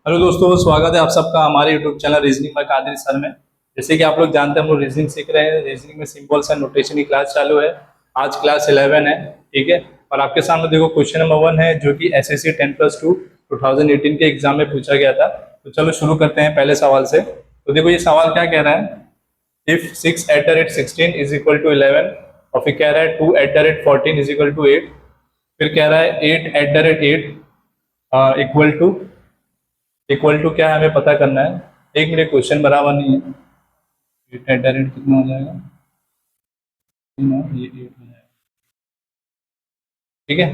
Hello दोस्तों, स्वागत है आप सबका हमारे YouTube channel reasoning by Kadir sir में। जैसे कि आप लोग जानते हैं, हम लोग रीजनिंग सीख रहे हैं। रीजनिंग में सिंबल्स एंड नोटेशन की क्लास चालू है। आज क्लास 11 है, ठीक है। और आपके सामने देखो क्वेश्चन नंबर 1 है, जो कि एसएससी 10+2 2018 के एग्जाम में पूछा गया था। तो चलो शुरू करते हैं पहले सवाल से। तो देखो ये सवाल क्या कह रहा है, इफ 6 @ 16 इज इक्वल टू 11, और फिर कह रहा है 2 @ 14 इज इक्वल टू 8, फिर कह रहा है 8 @ 8 इक्वल टू क्या है, हमें पता करना है। एक मिनट, क्वेश्चन बराबर नहीं है। 8 @ 8 कितना हो जाएगा, ये 8 हो जाएगा, ठीक है।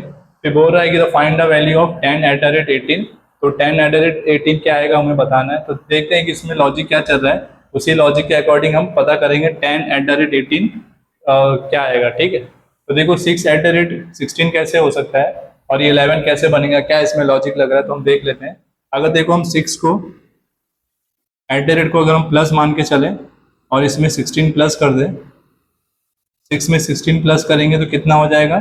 फिर बोल रहा है कि the find the value of 10 @ 18। तो 10 @ 18 क्या आएगा, हमें बताना है। तो देखते हैं कि इसमें लॉजिक क्या चल रहा है, उसी लॉजिक के अकॉर्डिंग हम पता करेंगे 10 @ 18 क्या आएगा, ठीक है। तो देखो 6 @ 16 कैसे हो सकता है, और ये 11 कैसे बनेगा, क्या इसमें लॉजिक लग रहा है, तो हम देख लेते हैं। अगर देखो हम 6 को @ को अगर हम प्लस मान के चले और इसमें 16 प्लस कर दें, 6 में 16 प्लस करेंगे तो कितना हो जाएगा,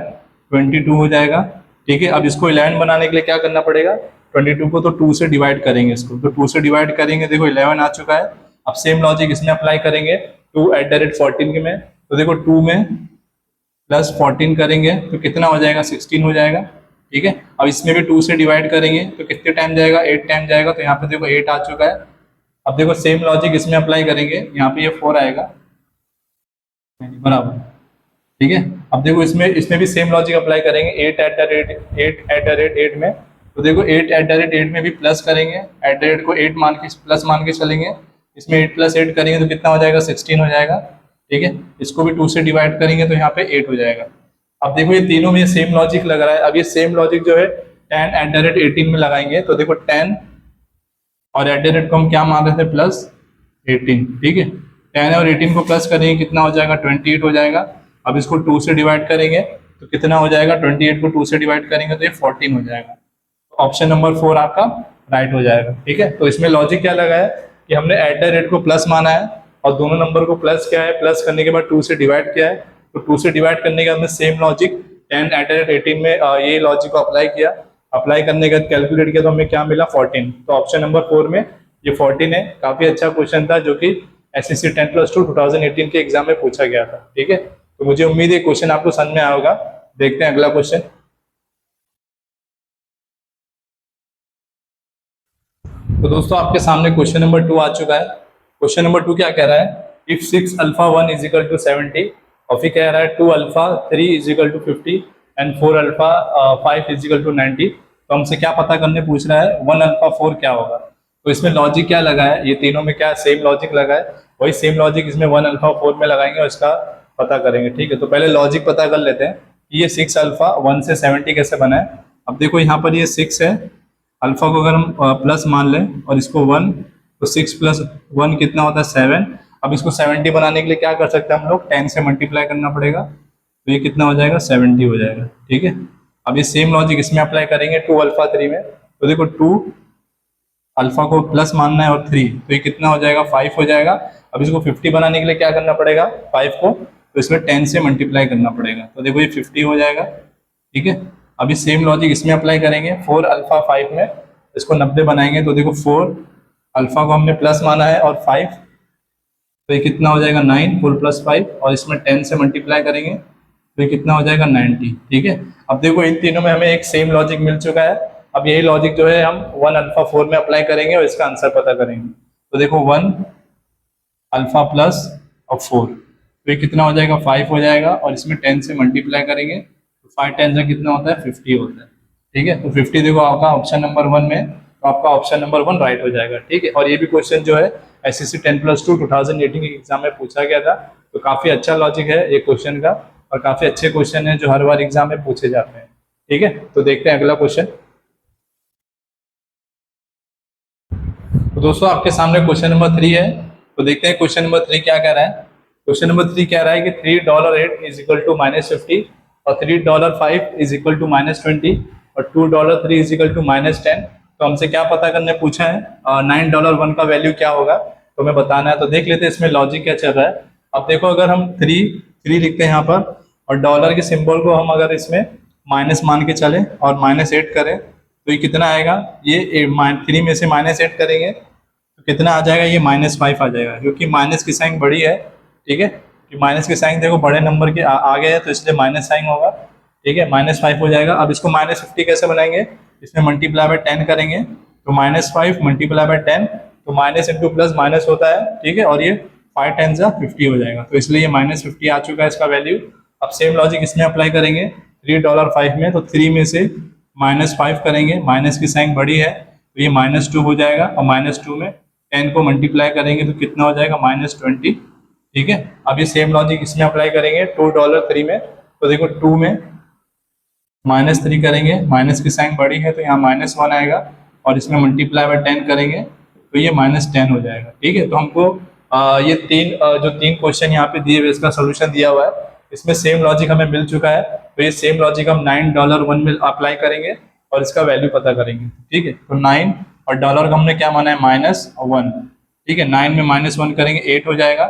22 हो जाएगा, ठीक है। अब इसको 11 बनाने के लिए क्या करना पड़ेगा, 22 को तो 2 से डिवाइड करेंगे, इसको तो 2 से डिवाइड करेंगे, देखो 11 आ चुका है। अब सेम लॉजिक इसमें अप्लाई करेंगे 2 @ 14 के में। तो देखो 2 में प्लस 14 करेंगे तो कितना हो जाएगा, 16 हो जाएगा, ठीक है। अब इसमें भी 2 से डिवाइड करेंगे तो कितने टाइम जाएगा, 8 टाइम जाएगा। तो यहाँ पे देखो 8 आ चुका है। अब देखो सेम लॉजिक इसमें अप्लाई करेंगे, यहाँ पे ये 4 आएगा, बराबर, ठीक है। अब देखो इसमें इसमें भी सेम लॉजिक अप्लाई करेंगे 8 @ 8 में। तो देखो 8 @ 8 में भी प्लस करेंगे, @ को 8 मान के प्लस मान के चलेंगे, इसमें 8 + 8 करेंगे तो कितना हो जाएगा, 16 हो जाएगा, ठीक है। इसको भी 2 से डिवाइड करेंगे तो यहाँ पे 8 हो जाएगा। अब देखो ये तीनों में सेम लॉजिक लग रहा है। अब ये सेम लॉजिक जो है 10 @ 18 में लगाएंगे, तो देखो 10 और @ को हम क्या मान रहे थे, +18, ठीक है। 10 और 18 को प्लस करेंगे कितना हो जाएगा, 28 हो जाएगा। अब इसको 2 से डिवाइड करेंगे तो कितना हो जाएगा, 28 को 2 से डिवाइड करेंगे तो ये 14 हो जाएगा। ऑप्शन नंबर 4 आपका राइट हो जाएगा, ठीक है। तो इसमें लॉजिक क्या लगा है कि हमने @ को प्लस माना है, और दोनों नंबर को प्लस किया है, प्लस करने के बाद 2 से डिवाइड किया है। तो 2 से डिवाइड करने के बाद हमने सेम लॉजिक 10 @ 18 में ये लॉजिक को अप्लाई किया। अप्लाई करने के बाद कैलकुलेट किया तो हमें क्या मिला, 14। तो ऑप्शन नंबर 4 में ये 14 है। काफी अच्छा क्वेश्चन था, जो कि एसएससी 10+2 2018 के एग्जाम में पूछा गया था, ठीक है। तो मुझे उम्मीद है क्वेश्चन आपको समझ में आया होगा। देखते हैं अगला क्वेश्चन। तो दोस्तों आपके सामने क्वेश्चन नंबर 2 आ चुका है। क्वेश्चन नंबर 2 क्या कह रहा है, इफ 6 α 1 इज इक्वल टू 70, और फिर कह रहा है 2 α 3 is equal to 50 and 4 α 5 is equal to 90। तो हमसे क्या पता करने पूछ रहा है, 1 α 4 क्या होगा। तो इसमें लॉजिक क्या लगा है, ये तीनों में क्या सेम लॉजिक लगा है, वही सेम लॉजिक इसमें 1 α 4 में लगाएंगे और इसका पता करेंगे, ठीक है। तो पहले लॉजिक पता कर लेते हैं कि ये 6 α 1 से 70 कैसे बना है। अब देखो यहाँ पर ये 6 है, अल्फा को अगर हम प्लस मान लें और इसको 1, तो 6 + 1 कितना होता है, 7। अब इसको 70 बनाने के लिए क्या कर सकते हैं हम लोग, 10 से मल्टीप्लाई करना पड़ेगा, तो ये कितना हो जाएगा, 70 हो जाएगा, ठीक है। अब ये सेम लॉजिक इसमें अप्लाई करेंगे 2 α 3 में। तो देखो 2 अल्फा को प्लस मानना है और 3, तो ये कितना हो जाएगा, 5 हो जाएगा। अब इसको 50 बनाने के लिए क्या करना पड़ेगा, 5 को तो इसमें 10 से मल्टीप्लाई करना पड़ेगा, तो देखो ये 50 हो जाएगा, ठीक है। अभी सेम लॉजिक इसमें अप्लाई करेंगे 4 α 5 में, इसको 90 बनाएंगे तो देखो 4 अल्फा को हमने प्लस माना है और 5, तो ये कितना हो जाएगा, 9, 4 + 5, और इसमें 10 से मल्टीप्लाई करेंगे तो ये कितना हो जाएगा, 90, ठीक है। अब देखो इन तीनों में हमें एक सेम लॉजिक मिल चुका है। अब यही लॉजिक जो है हम 1 α 4 में अप्लाई करेंगे और इसका आंसर पता करेंगे। तो देखो 1 अल्फा प्लस और 4, तो ये कितना हो जाएगा, 5 हो जाएगा, और इसमें 10 से मल्टीप्लाई करेंगे तो 5 10 से कितना होता है, 50 होता है, ठीक है। तो 50 देखो आपका ऑप्शन नंबर 1 में, तो आपका ऑप्शन नंबर 1 राइट हो जाएगा, ठीक है। और ये भी क्वेश्चन जो है एसएससी 10+2 2018 के एग्जाम में पूछा गया था। तो काफी अच्छा लॉजिक है ये क्वेश्चन का, और काफी अच्छे क्वेश्चन है जो हर बार एग्जाम में पूछे जाते हैं, ठीक है। तो देखते हैं अगला क्वेश्चन। तो दोस्तों आपके सामने क्वेश्चन नंबर 3 है। तो देखते हैं क्वेश्चन नंबर 3 क्या कह रहा है। क्वेश्चन नंबर 3 कह रहा है कि $3 इज इक्वल टू -50, और $3 इज इक्वल टू -20, और $2 इज इक्वल टू -10। तो हमसे क्या पता करने पूछा है, $9 का वैल्यू क्या होगा, तो हमें बताना है। तो देख लेते हैं इसमें लॉजिक क्या चल रहा है। अब देखो अगर हम 3 लिखते हैं यहाँ पर, और डॉलर के सिंबल को हम अगर इसमें माइनस मान के चले और -8 करें, तो ये कितना आएगा, ये 3 में से -8 करेंगे तो कितना आ जाएगा, ये -5 आ जाएगा, क्योंकि माइनस की साइन बड़ी है, ठीक है, कि माइनस की साइन देखो बड़े नंबर के आगे है तो इसलिए माइनस साइन होगा, ठीक है, -5 हो जाएगा। अब इसको -50 कैसे बनाएंगे, इसमें मल्टीप्लाई बाय 10 करेंगे तो -5 मल्टीप्लाई बाय 10, तो माइनस इंटू प्लस माइनस होता है, ठीक है, और ये 5 10 50 हो जाएगा, तो इसलिए ये -50 आ चुका है इसका वैल्यू। अब सेम लॉजिक इसमें अप्लाई करेंगे $3 में, तो 3 में से -5 करेंगे, माइनस की साइन बड़ी है तो ये -2 हो जाएगा, और -2 में 10 को मल्टीप्लाई करेंगे तो कितना हो जाएगा, -20, ठीक है। अब ये सेम लॉजिक इसमें अप्लाई करेंगे $2 में, तो देखो 2 में -3 करेंगे, माइनस की साइन बड़ी है तो यहाँ -1 आएगा, और इसमें मल्टीप्लाई बाय 10 करेंगे तो ये -10 हो जाएगा, ठीक है। तो हमको ये जो तीन क्वेश्चन यहाँ पे दिए हुए इसका सोल्यूशन दिया हुआ है, इसमें सेम लॉजिक हमें मिल चुका है, तो ये सेम लॉजिक हम $9 में अप्लाई करेंगे और इसका वैल्यू पता करेंगे, ठीक है। तो 9 और डॉलर का हमने क्या माना है, -1, ठीक है, 9 में -1 करेंगे 8 हो जाएगा,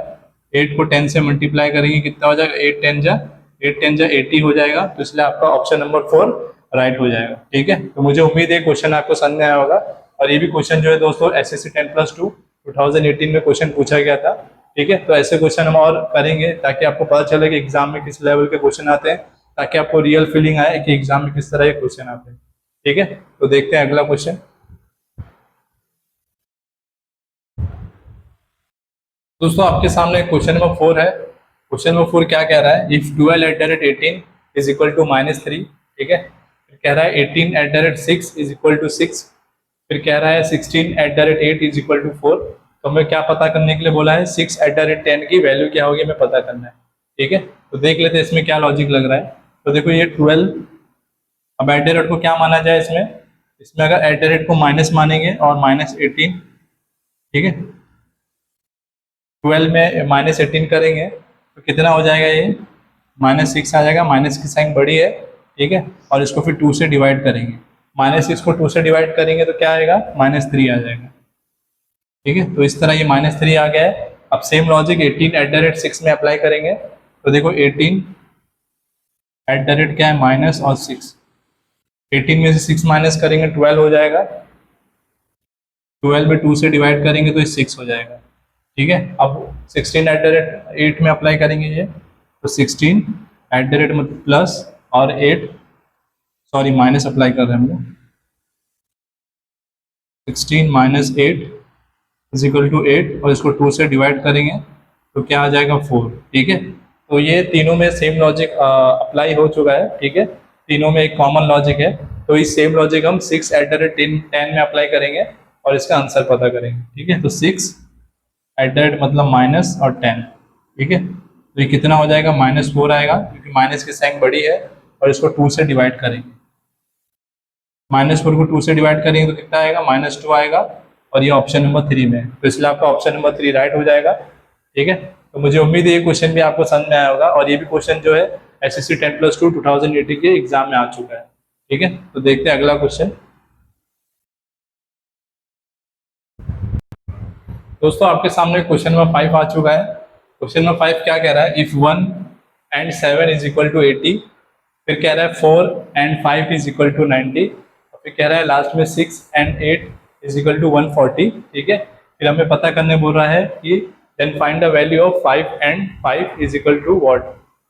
8 को 10 से मल्टीप्लाई करेंगे कितना हो जाएगा, 8 10 जा 80 हो जाएगा, तो इसलिए आपका ऑप्शन नंबर 4 राइट हो जाएगा, ठीक है। तो मुझे उम्मीद है क्वेश्चन आपको समझ में आया होगा, और ये भी क्वेश्चन जो है दोस्तों SSC 10+2 2018 में क्वेश्चन पूछा गया था, ठीक है। तो ऐसे क्वेश्चन हम और करेंगे ताकि आपको पता चले कि एग्जाम में किस लेवल के क्वेश्चन आते हैं, ताकि आपको रियल फीलिंग आए कि एग्जाम में किस तरह के क्वेश्चन आते हैं, ठीक है। तो देखते हैं अगला क्वेश्चन। दोस्तों आपके सामने क्वेश्चन नंबर 4 है। क्वेश्चन नंबर 4 क्या कह रहा है, इफ 12@18 इज इक्वल टू -3, ठीक है, फिर कह रहा है 18@6 इज इक्वल टू 6, फिर कह रहा है 16@8 इज इक्वल टू 4। तो हमें क्या पता करने के लिए बोला है, 6@10 की वैल्यू क्या होगी हमें पता करना है, ठीक है। तो देख लेते हैं इसमें क्या लॉजिक लग रहा है। तो देखो ये 12, अब एट द रेट को क्या माना जाए, इसमें अगर एट द रेट को माइनस मानेंगे और -18, ठीक है, 12 में -18 करेंगे तो कितना हो जाएगा, ये -6 आ जाएगा, माइनस की साइन बड़ी है, ठीक है, और इसको फिर 2 से डिवाइड करेंगे, -6 को 2 से डिवाइड करेंगे तो क्या आएगा, -3 आ जाएगा, ठीक है। तो इस तरह ये -3 आ गया है। अब सेम लॉजिक 18@6 में अप्लाई करेंगे, तो देखो 18 एट द रेट क्या है, माइनस और 6, 18 में से 6 माइनस करेंगे 12 हो जाएगा, 12 में 2 से डिवाइड करेंगे तो ये 6 हो जाएगा, ठीक है। अब 16@8 में अप्लाई करेंगे ये, तो 16 एट द रेट मतलब प्लस और 8, सॉरी माइनस अप्लाई कर रहे हैं हम लोग, 16 - 8 इज इक्वल टू 8, और इसको 2 से डिवाइड करेंगे तो क्या आ जाएगा, 4, ठीक है। तो ये तीनों में सेम लॉजिक अप्लाई हो चुका है, ठीक है, तीनों में एक कॉमन लॉजिक है। तो इस सेम लॉजिक हम 6@10 में अप्लाई करेंगे और इसका आंसर पता करेंगे, ठीक है। तो 6 एट द रेट मतलब माइनस और 10, ठीक है, तो ये कितना हो जाएगा, -4 आएगा, क्योंकि माइनस की साइन बड़ी है, और इसको 2 से डिवाइड करेंगे, -4 को 2 से डिवाइड करेंगे तो कितना आएगा, -2 आएगा, और ये ऑप्शन नंबर 3 में है, तो इसलिए आपका ऑप्शन नंबर 3 राइट हो जाएगा, ठीक है। तो मुझे उम्मीद है ये क्वेश्चन भी आपको समझ में आया होगा, और ये भी क्वेश्चन जो है SSC 10+2 2018 के एग्जाम में आ चुका है, ठीक है। तो देखते हैं अगला क्वेश्चन। दोस्तों आपके सामने क्वेश्चन नंबर 5 आ चुका है। क्वेश्चन नंबर 5 क्या कह रहा है, if 1 and 7 is equal to 80, फिर कह रहा है 4 and 5 इज इक्वल टू 90, और फिर कह रहा है लास्ट में 6 and 8 इज इक्वल टू 140, ठीक है। फिर हमें पता करने बोल रहा है कि then find the value of 5 and 5 is equal to what,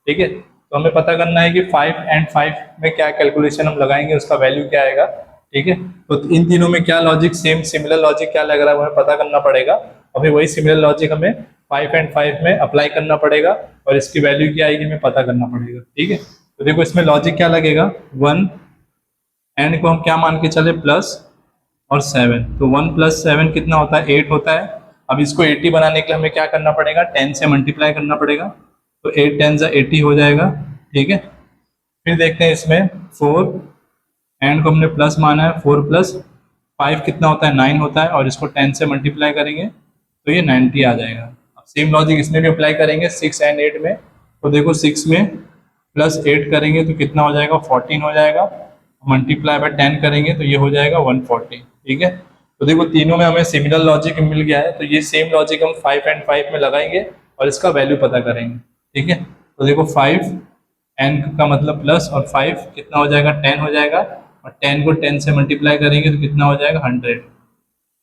ठीक है। तो हमें पता करना है कि 5 and 5 में क्या कैलकुलेशन हम लगाएंगे, उसका वैल्यू क्या आएगा, ठीक है। तो इन तीनों में क्या लॉजिक सेम सिमिलर लॉजिक क्या लग रहा है हमें पता करना पड़ेगा, और फिर वही सिमिलर लॉजिक हमें 5 and 5 में अप्लाई करना पड़ेगा, और इसकी वैल्यू क्या आएगी हमें पता करना पड़ेगा, ठीक है। तो देखो इसमें लॉजिक क्या लगेगा, 1 एंड को हम क्या मान के चले, प्लस और 7, तो 1 + 7 कितना होता है, 8 होता है। अब इसको 80 बनाने के लिए हमें क्या करना पड़ेगा, 10 से मल्टीप्लाई करना पड़ेगा, तो 8 10 जा 80 हो जाएगा, ठीक है। फिर देखते हैं इसमें 4 एंड को हमने प्लस माना है, 4 + 5 कितना होता है, 9 होता है, और इसको 10 से मल्टीप्लाई करेंगे तो ये 90 आ जाएगा। अब सेम लॉजिक इसमें भी अप्लाई करेंगे 6 and 8 में, तो देखो 6 में +8 करेंगे तो कितना हो जाएगा, 14 हो जाएगा, मल्टीप्लाई बाय 10 करेंगे तो ये हो जाएगा 140, ठीक है। तो देखो तीनों में हमें सिमिलर लॉजिक मिल गया है, तो ये सेम लॉजिक हम 5 and 5 में लगाएंगे और इसका वैल्यू पता करेंगे, ठीक है। तो देखो 5 n का मतलब प्लस और 5 कितना हो जाएगा, 10 हो जाएगा, और 10 को 10 से मल्टीप्लाई करेंगे तो कितना हो जाएगा 100।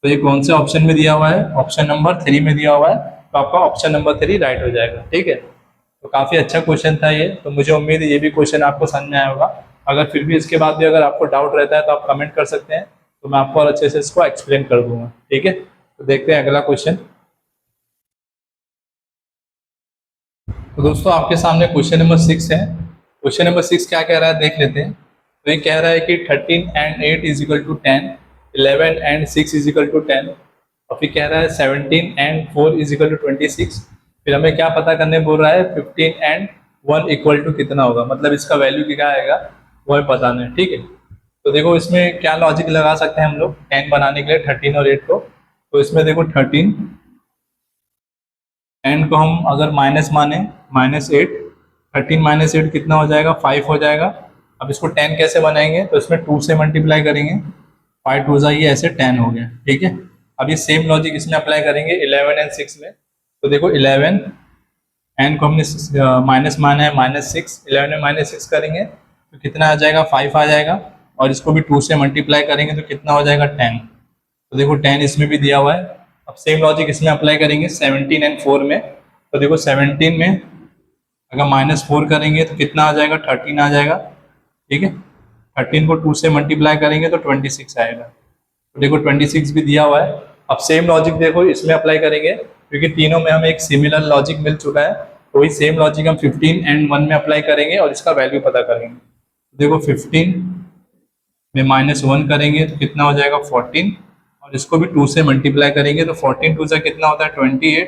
तो ये कौन से ऑप्शन में दिया हुआ है, ऑप्शन नंबर 3 में दिया हुआ है, तो आपका ऑप्शन नंबर 3 राइट हो जाएगा। ठीक है, तो काफ़ी अच्छा क्वेश्चन था ये, तो मुझे उम्मीद है ये भी क्वेश्चन आपको समझ में आया होगा। अगर फिर भी इसके बाद भी अगर आपको डाउट रहता है तो आप कमेंट कर सकते हैं, तो मैं आपको और अच्छे से इसको एक्सप्लेन कर दूंगा। ठीक है, तो देखते हैं अगला क्वेश्चन। तो दोस्तों आपके सामने क्वेश्चन नंबर 6 है। क्वेश्चन नंबर 6 क्या कह रहा है देख लेते हैं। तो ये कह रहा है कि 13 and 8 is equal to 10, 11 and 6 is equal to 10, और फिर कह रहा है 17 एंड 4 इज इक्वल टू 26। फिर हमें क्या पता करने बोल रहा है, 15 एंड 1 इक्वल टू कितना होगा, मतलब इसका वैल्यू क्या आएगा वो हमें पता नहीं। ठीक है, तो देखो इसमें क्या लॉजिक लगा सकते हैं हम लोग 10 बनाने के लिए 13 और 8 को। तो इसमें देखो 13 एंड को हम अगर माइनस माने -8, 13 -8 कितना हो जाएगा 5 हो जाएगा। अब इसको 10 कैसे बनाएंगे, तो इसमें 2 से मल्टीप्लाई करेंगे, 5 2 जाइए ऐसे 10 हो गया। ठीक है, अब ये सेम लॉजिक इसमें अप्लाई करेंगे 11 एंड 6 में। तो देखो 11 एंड को हमने माइनस माना है -6, 11 में -6 करेंगे तो कितना आ जाएगा 5 आ जाएगा, और इसको भी 2 से मल्टीप्लाई करेंगे तो कितना हो जाएगा 10। तो देखो 10 इसमें भी दिया हुआ है। अब सेम लॉजिक इसमें अप्लाई करेंगे 17 एंड 4 में। तो देखो 17 में अगर -4 करेंगे तो कितना आ जाएगा 13 आ जाएगा। ठीक है, 13 को 2 से मल्टीप्लाई करेंगे तो 26 आएगा। तो देखो 26 भी दिया हुआ है। अब सेम लॉजिक देखो इसमें अप्लाई करेंगे, क्योंकि तीनों में हमें एक सिमिलर लॉजिक मिल चुका है, तो वही सेम लॉजिक हम 15 एंड 1 में अप्लाई करेंगे और इसका वैल्यू पता करेंगे। देखो 15 में -1 करेंगे तो कितना हो जाएगा 14, और इसको भी 2 से मल्टीप्लाई करेंगे तो 14 2 से कितना होता है 28।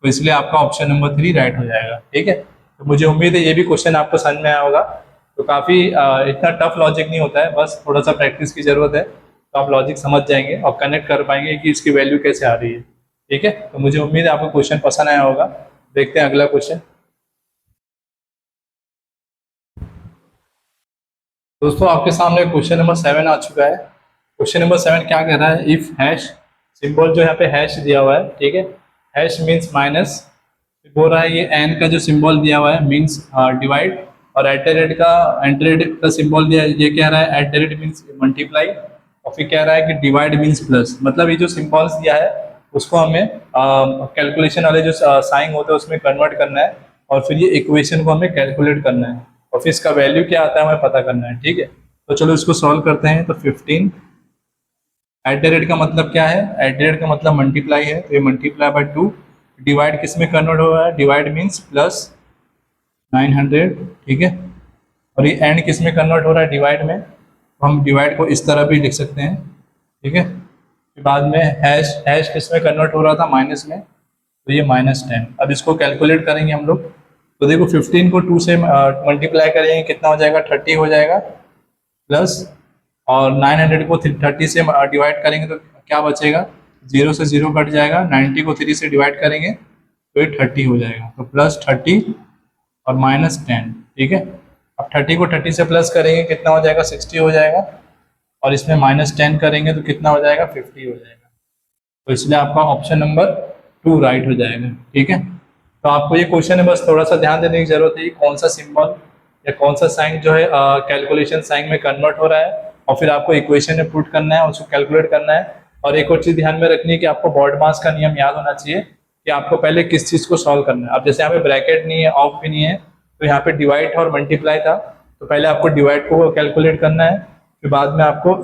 तो इसलिए आपका ऑप्शन नंबर 3 राइट हो जाएगा। ठीक है, तो मुझे उम्मीद है ये भी क्वेश्चन आपको समझ में आया होगा। तो काफ़ी इतना टफ लॉजिक नहीं होता है, बस थोड़ा सा प्रैक्टिस की ज़रूरत है, तो आप लॉजिक समझ जाएंगे और कनेक्ट कर पाएंगे कि इसकी वैल्यू कैसे आ रही है। ठीक है, तो मुझे उम्मीद है आपको क्वेश्चन पसंद आया होगा। देखते हैं अगला क्वेश्चन। दोस्तों आपके सामने क्वेश्चन नंबर 7 आ चुका है। क्वेश्चन नंबर 7 क्या कह रहा है, इफ हैश सिंबल जो यहाँ पे हैश दिया हुआ है, ठीक है, हैश मीन्स माइनस, बोल रहा है ये एन का जो सिंबल दिया हुआ है मीन्स डिवाइड, और एट द रेट का सिंबल दिया है, ये कह रहा है eight the rate means multiply, और फिर कह रहा है कि डिवाइड मीन्स प्लस। मतलब ये जो सिंबल्स दिया है उसको हमें कैलकुलेशन वाले जो साइन होते हैं उसमें कन्वर्ट करना है, और फिर ये इक्वेशन को हमें कैलकुलेट करना है, और फिर इसका वैल्यू क्या आता है हमें पता करना है। ठीक है, तो चलो इसको सॉल्व करते हैं। तो 15 एट द रेट का मतलब क्या है, एट द रेट का मतलब मल्टीप्लाई है, तो ये मल्टीप्लाई बाय 2, डिवाइड किस में कन्वर्ट हो रहा है, डिवाइड मीन्स प्लस 900। ठीक है, और ये एंड किस में कन्वर्ट हो रहा है, डिवाइड में, तो हम डिवाइड को इस तरह भी लिख सकते हैं। ठीक है, फिर बाद में हैश, हैश किस में कन्वर्ट हो रहा था, माइनस में, तो ये -10। अब इसको कैलकुलेट करेंगे हम लोग। तो देखो 15 को 2 से मल्टीप्लाई करेंगे कितना हो जाएगा 30 हो जाएगा, प्लस, और 900 को 30 से डिवाइड करेंगे तो क्या बचेगा, 0 से 0 कट जाएगा, 90 को 3 से डिवाइड करेंगे तो ये 30 हो जाएगा, तो +30 और -10। ठीक है, अब 30 को 30 से प्लस करेंगे कितना हो जाएगा 60 हो जाएगा, और इसमें -10 करेंगे तो कितना हो जाएगा 50 हो जाएगा। तो इसलिए आपका ऑप्शन नंबर 2 राइट हो जाएगा। ठीक है, तो आपको ये क्वेश्चन है बस थोड़ा सा ध्यान देने की जरूरत है, कौन सा सिंबल या कौन सा साइन जो है कैलकुलेशन साइन में कन्वर्ट हो रहा है, और फिर आपको इक्वेशन में पुट करना है, उसको कैलकुलेट करना है। और एक और चीज़ ध्यान में रखनी है कि आपको बॉड मास का नियम याद होना चाहिए कि आपको पहले किस चीज़ को सॉल्व करना है। अब जैसे यहाँ पे ब्रैकेट नहीं है, ऑफ भी नहीं है, तो यहाँ पे डिवाइड और मल्टीप्लाई था, तो पहले आपको डिवाइड को कैलकुलेट करना है, फिर बाद में आपको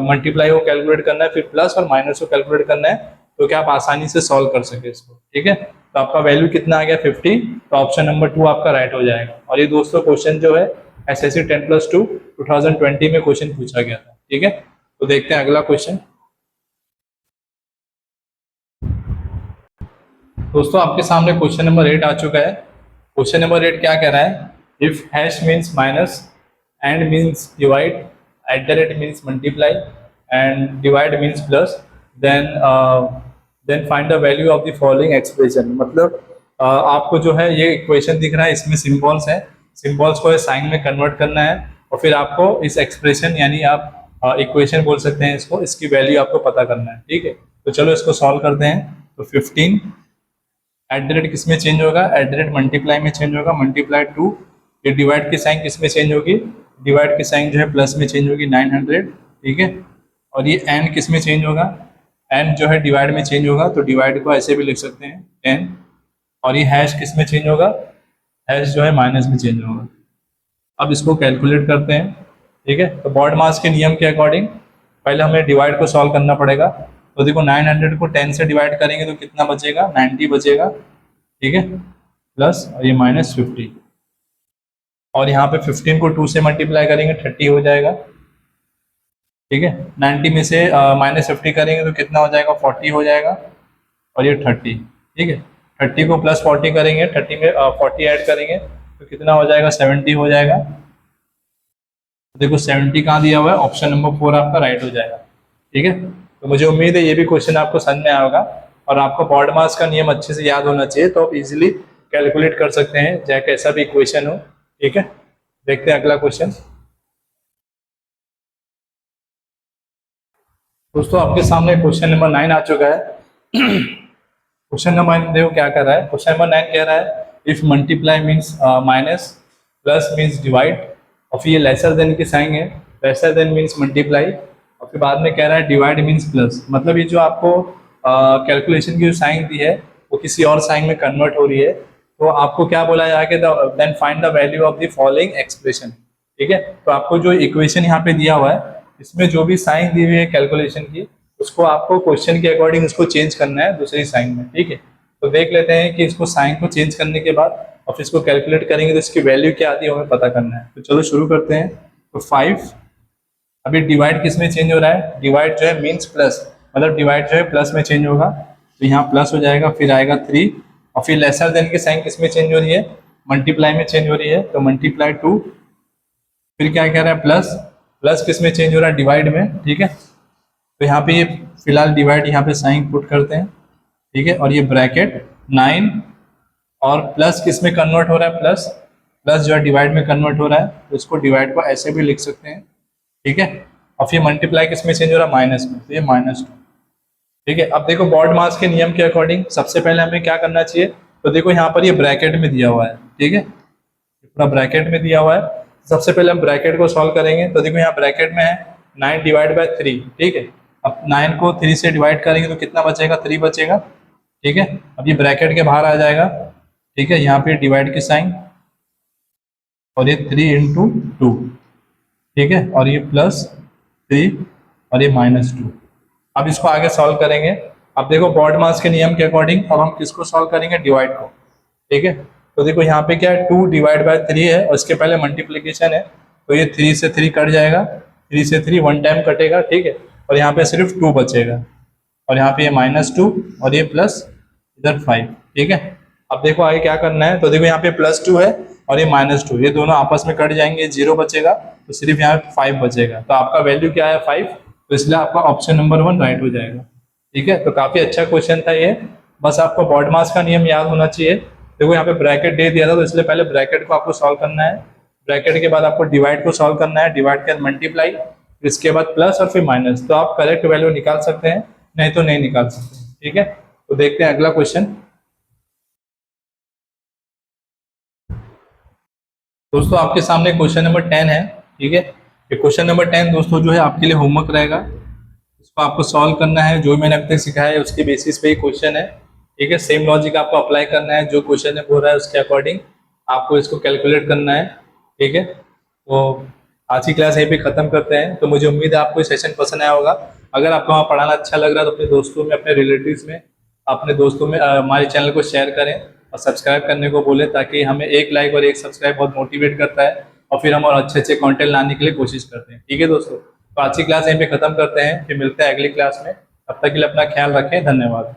मल्टीप्लाई को कैलकुलेट करना है, फिर प्लस और माइनस को कैलकुलेट करना है, तो क्या आप आसानी से सॉल्व कर सके इसको। ठीक है, तो आपका वैल्यू कितना आ गया 50, तो ऑप्शन नंबर 2 आपका राइट हो जाएगा। और ये दोस्तों क्वेश्चन जो है SSC 10+2 2020 में क्वेश्चन पूछा गया था। ठीक है, तो देखते हैं अगला क्वेश्चन। दोस्तों आपके सामने क्वेश्चन नंबर 8 आ चुका है। क्वेश्चन नंबर 8 क्या कह रहा है, if hash means minus, and means divide, at the rate means multiply, and divide means plus, then find the value of the following expression. मतलब आपको जो है ये इक्वेशन दिख रहा है, इसमें सिंबल्स है, सिंबल्स को साइन में कन्वर्ट करना है, और फिर आपको इस एक्सप्रेशन यानी आप इक्वेशन बोल सकते हैं इसको, इसकी वैल्यू आपको पता करना है। ठीक है, तो चलो इसको सॉल्व करते हैं। तो 15 एट द रेट किस में चेंज होगा, एट द रेट मल्टीप्लाई में चेंज होगा, मल्टीप्लाई 2, ये डिवाइड की साइन किस में चेंज होगी, डिवाइड की साइन जो है प्लस में चेंज होगी 900, ठीक है। और ये n किस में चेंज होगा, n जो है डिवाइड में चेंज होगा, तो डिवाइड को ऐसे भी लिख सकते हैं 10। और ये हैश किस में चेंज होगा, हैश जो है माइनस में चेंज होगा। अब इसको कैलकुलेट करते हैं, ठीक है। तो बॉड मास के नियम के अकॉर्डिंग पहले हमें डिवाइड को सॉल्व करना पड़ेगा। तो देखो 900 को 10 से डिवाइड करेंगे तो कितना बचेगा, 90 बचेगा, ठीक है, प्लस और ये -50। और यहाँ पे 15 को 2 से मल्टीप्लाई करेंगे 30 हो जाएगा, ठीक है। 90 में से -50 करेंगे तो कितना हो जाएगा, 40 हो जाएगा। और ये 30, ठीक है। 30 को प्लस 40 करेंगे, 30 में 40 ऐड करेंगे तो कितना हो जाएगा, 70 हो जाएगा। देखो 70 कहाँ दिया हुआ है, ऑप्शन नंबर 4 आपका राइट हो जाएगा, ठीक है। तो मुझे उम्मीद है ये भी क्वेश्चन आपको समझ में आएगा और आपको बॉड मास का नियम अच्छे से याद होना चाहिए, तो आप इजीली कैलकुलेट कर सकते हैं चाहे कैसा भी इक्वेशन हो, ठीक है। देखते हैं अगला क्वेश्चन। दोस्तों आपके सामने क्वेश्चन नंबर 9 आ चुका है। क्वेश्चन नंबर 9 देखो क्या कर रहा है। क्वेश्चन नंबर 9 कह रहा है if multiply means minus, plus means divide, और फिर ये लेसर देन की साइन है, लेसर देन मीन्स मल्टीप्लाई, और फिर बाद में कह रहा है डिवाइड मीन्स प्लस। मतलब ये जो आपको कैलकुलेशन की जो साइन दी है वो किसी और साइन में कन्वर्ट हो रही है, तो आपको क्या बोला जाएगा, then find the value of the following expression, ठीक है। तो आपको जो इक्वेशन यहाँ पे दिया हुआ है इसमें जो भी साइन दी हुई है कैलकुलेशन की, उसको आपको क्वेश्चन के अकॉर्डिंग उसको चेंज करना है दूसरी साइन में, ठीक है। तो देख लेते हैं कि इसको साइन को चेंज करने के बाद और फिर इसको कैलकुलेट करेंगे तो इसकी वैल्यू क्या आती है हमें पता करना है। तो चलो शुरू करते हैं। तो 5, अभी डिवाइड किस में चेंज हो रहा है, डिवाइड जो है मीन्स प्लस, मतलब डिवाइड जो है प्लस में चेंज होगा, तो यहाँ प्लस हो जाएगा, फिर आएगा 3, और फिर लेसर देन की साइन किस में चेंज हो रही है, मल्टीप्लाई में चेंज हो रही है, तो मल्टीप्लाई 2, फिर क्या कह रहा है प्लस, प्लस किस में चेंज हो रहा है, डिवाइड में, ठीक है। तो यहाँ पे ये फिलहाल डिवाइड यहाँ पे साइन पुट करते हैं, ठीक है। और ये ब्रैकेट 9, और प्लस किस में कन्वर्ट हो रहा है, प्लस, प्लस जो है डिवाइड में कन्वर्ट हो रहा है, तो इसको डिवाइड को ऐसे भी लिख सकते हैं, ठीक है। और फिर मल्टीप्लाई किस में चेंज हो रहा है, माइनस में, तो ये -2, ठीक है। अब देखो बॉड मास के नियम के अकॉर्डिंग सबसे पहले हमें क्या करना चाहिए, तो देखो यहाँ पर ये ब्रैकेट में दिया हुआ है, ठीक है, पूरा ब्रैकेट में दिया हुआ है। सबसे पहले हम ब्रैकेट को सॉल्व करेंगे, तो देखो यहाँ ब्रैकेट में है 9 डिवाइड बाय 3, ठीक है। अब 9 को 3 से डिवाइड करेंगे तो कितना बचेगा, 3 बचेगा, ठीक है। अब ये ब्रैकेट के बाहर आ जाएगा, ठीक है, यहाँ पे डिवाइड की साइन, और ये 3 × 2, ठीक है, और ये +3 और ये -2। अब इसको आगे सॉल्व करेंगे। अब देखो बॉड मास के नियम के अकॉर्डिंग अब हम किसको सॉल्व करेंगे, डिवाइड को, ठीक है। तो देखो यहाँ पे क्या है, 2 डिवाइड बाय 3 है और इसके पहले मल्टीप्लीकेशन है, तो ये 3 से 3 कट जाएगा, 3 से 3 1 टाइम कटेगा, ठीक है। और यहाँ पे सिर्फ 2 बचेगा, और यहाँ पे ये -2 और ये प्लस इधर 5, ठीक है। अब देखो आगे क्या करना है, तो देखो यहाँ पे +2 है और ये -2, ये दोनों आपस में कट जाएंगे, 0 बचेगा, तो सिर्फ यहाँ 5 बचेगा। तो आपका वैल्यू क्या है, 5, तो इसलिए आपका ऑप्शन नंबर 1 राइट हो जाएगा, ठीक है। तो काफी अच्छा क्वेश्चन था ये, बस आपको बॉड मास का नियम याद होना चाहिए। देखो यहाँ पे ब्रैकेट दे दिया था, तो इसलिए पहले ब्रैकेट को आपको सॉल्व करना है, ब्रैकेट के बाद आपको डिवाइड को सॉल्व करना है, डिवाइड के बाद मल्टीप्लाई, इसके बाद प्लस और फिर माइनस, तो आप करेक्ट वैल्यू निकाल सकते हैं, नहीं तो नहीं निकाल सकते, ठीक है। तो देखते हैं अगला क्वेश्चन। दोस्तों आपके सामने क्वेश्चन नंबर 10 है, ठीक है। ये क्वेश्चन नंबर 10 दोस्तों जो है आपके लिए होमवर्क रहेगा, इसको आपको सॉल्व करना है, जो मैंने अब तक सिखाया है उसके बेसिस पे ही क्वेश्चन है, ठीक है। सेम लॉजिक आपको अप्लाई करना है, जो क्वेश्चन है हो रहा है उसके अकॉर्डिंग आपको इसको कैलकुलेट करना है, ठीक है। तो आज की क्लास यहीं पे खत्म करते हैं। तो मुझे उम्मीद है आपको ये सेशन पसंद आया होगा। अगर आपको वहाँ पढ़ाना अच्छा लग रहा है तो अपने दोस्तों में, अपने रिलेटिव्स में, अपने दोस्तों में हमारे चैनल को शेयर करें और सब्सक्राइब करने को बोले, ताकि हमें 1 लाइक और 1 सब्सक्राइब बहुत मोटिवेट करता है और फिर हम और अच्छे अच्छे कंटेंट लाने के लिए कोशिश करते हैं, ठीक है दोस्तों। तो आज की क्लास यहीं पे खत्म करते हैं, फिर मिलते हैं अगली क्लास में। तब तक के लिए अपना ख्याल रखें, धन्यवाद।